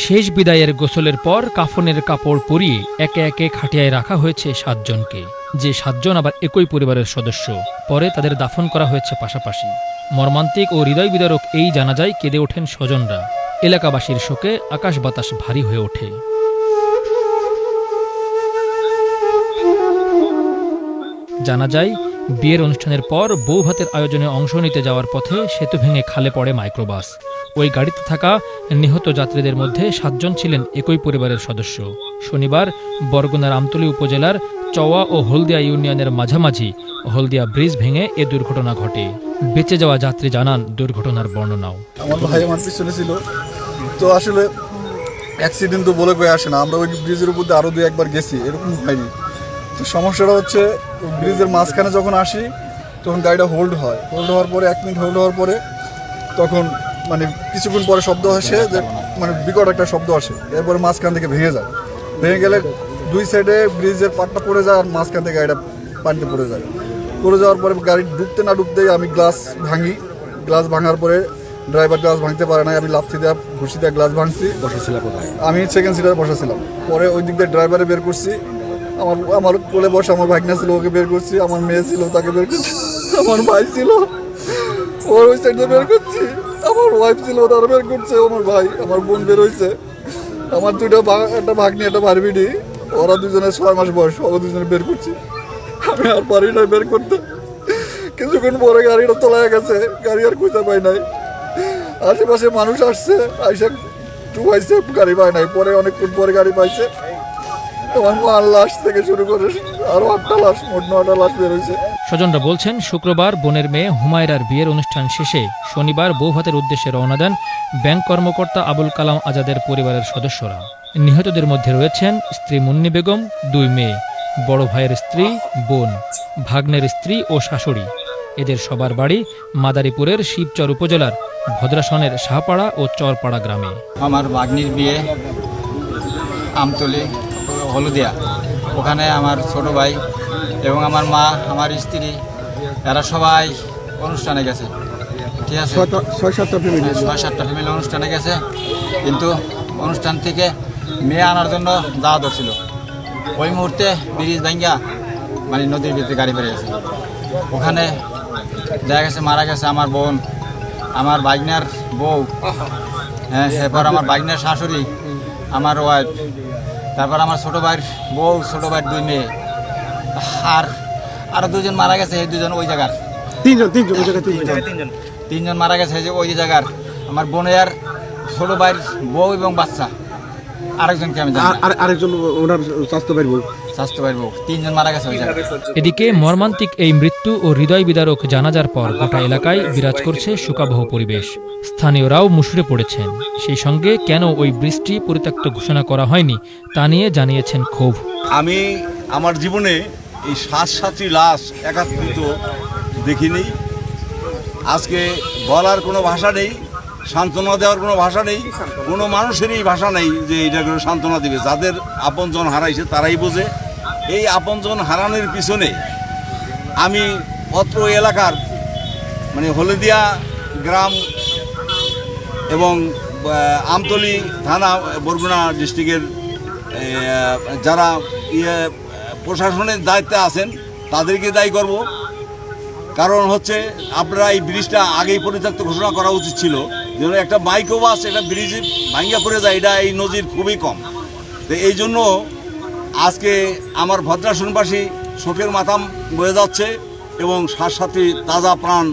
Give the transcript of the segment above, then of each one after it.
শেষ বিদায়ের গোসলের পর কাফনের কাপড় পরিয়ে একে একে খাটিয়ায় রাখা হয়েছে ৭ জনকে, যে ৭ জন আবার একই পরিবারের সদস্য। পরে তাদের দাফন করা হয়েছে পাশাপাশি। মর্মান্তিক ও হৃদয় বিদারক এই জানাজায় কেঁদে ওঠেন স্বজনরা। এলাকাবাসীর শোকে আকাশ বাতাস ভারী হয়ে ওঠে। জানা যায়, বিয়ের অনুষ্ঠানের পর বউ ভাতের আয়োজনে অংশ নিতে যাওয়ার পথে সেতু ভেঙে খালে পড়ে মাইক্রোবাস। ওই গাড়িতে থাকা নিহত যাত্রীদের মধ্যে ৭ জন ছিলেন একই পরিবারের সদস্য। শনিবার বরগুনার আমতলী উপজেলার চওয়া ও হলদিয়া ইউনিয়নের মাঝামাঝি হলদিয়া ব্রিজ ভেঙে এ দুর্ঘটনা ঘটে। বেঁচে যাওয়া যাত্রী জানান দুর্ঘটনার বর্ণনাও। আমার ভাই আমার পিছনে ছিল, তো আসলে অ্যাক্সিডেন্ট তো বলে কয়ে আসে না। আমরা ওই ব্রিজের উপর দিয়ে আরও 2-1 গেছি, এরকম হয়নি। তো সমস্যাটা হচ্ছে ব্রিজের মাঝখানে যখন আসি তখন গাড়িটা হোল্ড হওয়ার পরে 1 মিনিট হোল্ড হওয়ার পরে তখন মানে কিছুক্ষণ পরে শব্দ আসে, যে মানে বিকট একটা শব্দ আসে। এরপরে মাঝখান থেকে ভেঙে যায়। ভেঙে গেলে 2 সাইডে ব্রিজের পাটটা পড়ে যায়, আর মাঝখান থেকে গাড়িটা পানিতে পড়ে যায়। পড়ে যাওয়ার পরে গাড়ি ডুবতে না ডুবতেই আমি গ্লাস ভাঙি। গ্লাস ভাঙার পরে ড্রাইভার গ্লাস ভাঙতে পারে না, আমি লাফতি দেওয়া ঘুষি দেওয়া গ্লাস ভাঙছি। আমি সেকেন্ড সিটারে বসাছিলাম। পরে ওই দিক দিয়ে ড্রাইভারে বের করছি। আমার কোলে বসে আমার ভাগনা ছিল, ওকে বের করছি। আমার মেয়ে ছিল, তাকে বের করছি। আমার ভাই ছিল, ওর ওই সাইডে বের করছি। আমার ওয়াইফ ছিল, তারা বের করছে। আমার ভাই, আমার বোন বের হয়েছে। আমার একটা ভাগ্নি, একটা ভারবিডি, ওরা দুজনে 6 মাস বয়স, ওরা দুজনে বের করছি। আমি আর পারি না বের করতে। কিছুক্ষণ পরে গাড়িটা তোলা গেছে, গাড়ি আর খুঁজে পাই নাই। আশেপাশে মানুষ আসছে, আইসা টুকাইছে, গাড়ি পায় নাই। পরে অনেকক্ষণ পরে গাড়ি পাইছে। আমার মার লাশ থেকে শুরু করে আরো 8টা লাশ, মোট 9টা লাশ বের হয়েছে। স্বজনরা বলছেন, শুক্রবার বোনের মেয়ে হুমায়রার বিয়ের অনুষ্ঠান শেষে শনিবার বউ ভাতের উদ্দেশ্যে রওনা দেন ব্যাংক কর্মকর্তা আবুল কালাম আজাদের পরিবারের সদস্যরা। নিহতদের মধ্যে রয়েছেন স্ত্রী মুন্নি বেগম, 2 মেয়ে, বড় ভাইয়ের স্ত্রী, বোন, ভাগ্নের স্ত্রী ও শাশুড়ি। এদের সবার বাড়ি মাদারীপুরের শিবচর উপজেলার ভদ্রাসনের শাহপাড়া ও চরপাড়া গ্রামে। আমার ভাগ্নির বিয়ে আমতলী হলদিয়া, ওখানে আমার ছোট ভাই এবং আমার মা, আমার স্ত্রী, এরা সবাই অনুষ্ঠানে গেছে। ঠিক আছে, 6-7টা ফ্যামিলি অনুষ্ঠানে গেছে। কিন্তু অনুষ্ঠান থেকে মেয়ে আনার জন্য দাওয়া ধরছিল। ওই মুহূর্তে ব্রিজ ভাঙ্গা মানে নদীর ভিতরে গাড়ি বেড়ে গেছে। ওখানে দেখা গেছে মারা গেছে আমার বোন, আমার ভাগ্নার বউ, হ্যাঁ, এরপর আমার ভাগ্নার শাশুড়ি, আমার ওয়াইফ, তারপর আমার ছোটো ভাইয়ের বউ, ছোটো ভাইয়ের 2 মেয়ে, আর আরও 2 জন মারা গেছে। এই 2 জন ওই জায়গার, 3 জন মারা গেছে যে ওই জায়গার। আমার বোনের ছোটো ভাইয়ের বউ এবং বাচ্চা, আরেকজনকে আমি জানি, আরেকজন ওনার স্বাস্থ্য ভাইয়ের বউ। 3 জন মারা গেছে ওই জায়গায়। এদিকে মর্মান্তিক এই মৃত্যু ও হৃদয় বিদারক জানাজার পর গোটা এলাকায় বিরাজ করছে শোকাবহ পরিবেশ। স্থানীয়রাও মুষড়ে পড়েছেন। সেই সঙ্গে কেন ওই ব্রিজটি পরিত্যক্ত ঘোষণা করা হয়নি তা নিয়ে জানিয়েছেন ক্ষোভ। আমি আমার জীবনে এই 7-7টি লাশ একাত্রিত দেখিনি। আজকে বলার কোনো ভাষা নেই, সান্ত্বনা দেওয়ার কোনো ভাষা নেই, কোনো মানুষেরই ভাষা নেই যে এটা করে সান্ত্বনা দেবে। যাদের আপনজন হারাইছে তারাই বোঝে। এই আপনজন হারানোর পিছনে আমি অত্র এলাকার মানে হলদিয়া গ্রাম এবং আমতলী থানা, বরগুনা ডিস্ট্রিক্টের যারা প্রশাসনের দায়িত্বে আছেন তাদেরকে দায়ী করব। কারণ হচ্ছে আপনারা এই ব্রিজটা আগেই পরিত্যক্ত ঘোষণা করা উচিত ছিল। যেন একটা মাইক্রোবাস একটা ব্রিজে ভাঙ্গা পড়ে যায়, এটা এই নজির খুবই কম। তো এই জন্য আজকে আমার ভদ্রাসনবাসী শোকের মাথাম বয়ে যাচ্ছে এবং সাথে তাজা প্রাণ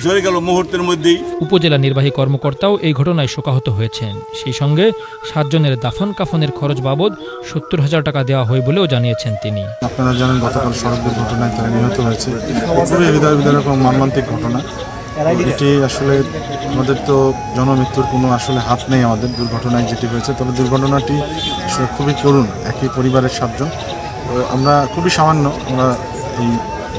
ঝরে গেল মুহূর্তের মধ্যেই। উপজেলা নির্বাহী কর্মকর্তাও এই ঘটনায় শোকাহত হয়েছেন। সেই সঙ্গে 7 জনের দাফন কাফনের খরচ বাবদ 70,000 টাকা দেওয়া হয় বলেও জানিয়েছেন তিনি। আপনারা জানেন গতকাল সড়ক দুর্ঘটনায় তারা নিহত হয়েছে। খুবই হৃদয় বিদারক এবং মর্মান্তিক ঘটনা। এটি আসলে আমাদের তো জনমৃত্যুর কোনো আসলে হাত নেই আমাদের দুর্ঘটনায় যেটি হয়েছে। তবে দুর্ঘটনাটি আসলে খুবই করুণ। একই পরিবারের 7 জন। আমরা খুবই সামান্য, আমরা এই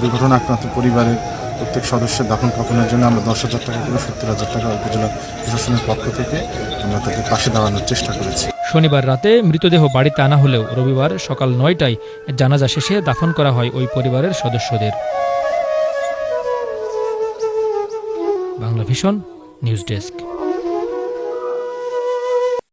দুর্ঘটনা আক্রান্ত পরিবারের প্রত্যেক সদস্যের দাফন কাফনের জন্য আমরা 10,000 টাকা করে 70,000 টাকা উপজেলা প্রশাসনের পক্ষ থেকে আমরা তাদের পাশে দাঁড়ানোর চেষ্টা করেছি। শনিবার রাতে মৃতদেহ বাড়িতে আনা হলেও রবিবার সকাল 9টায় জানাজা শেষে দাফন করা হয় ওই পরিবারের সদস্যদের। Bangla vision news desk.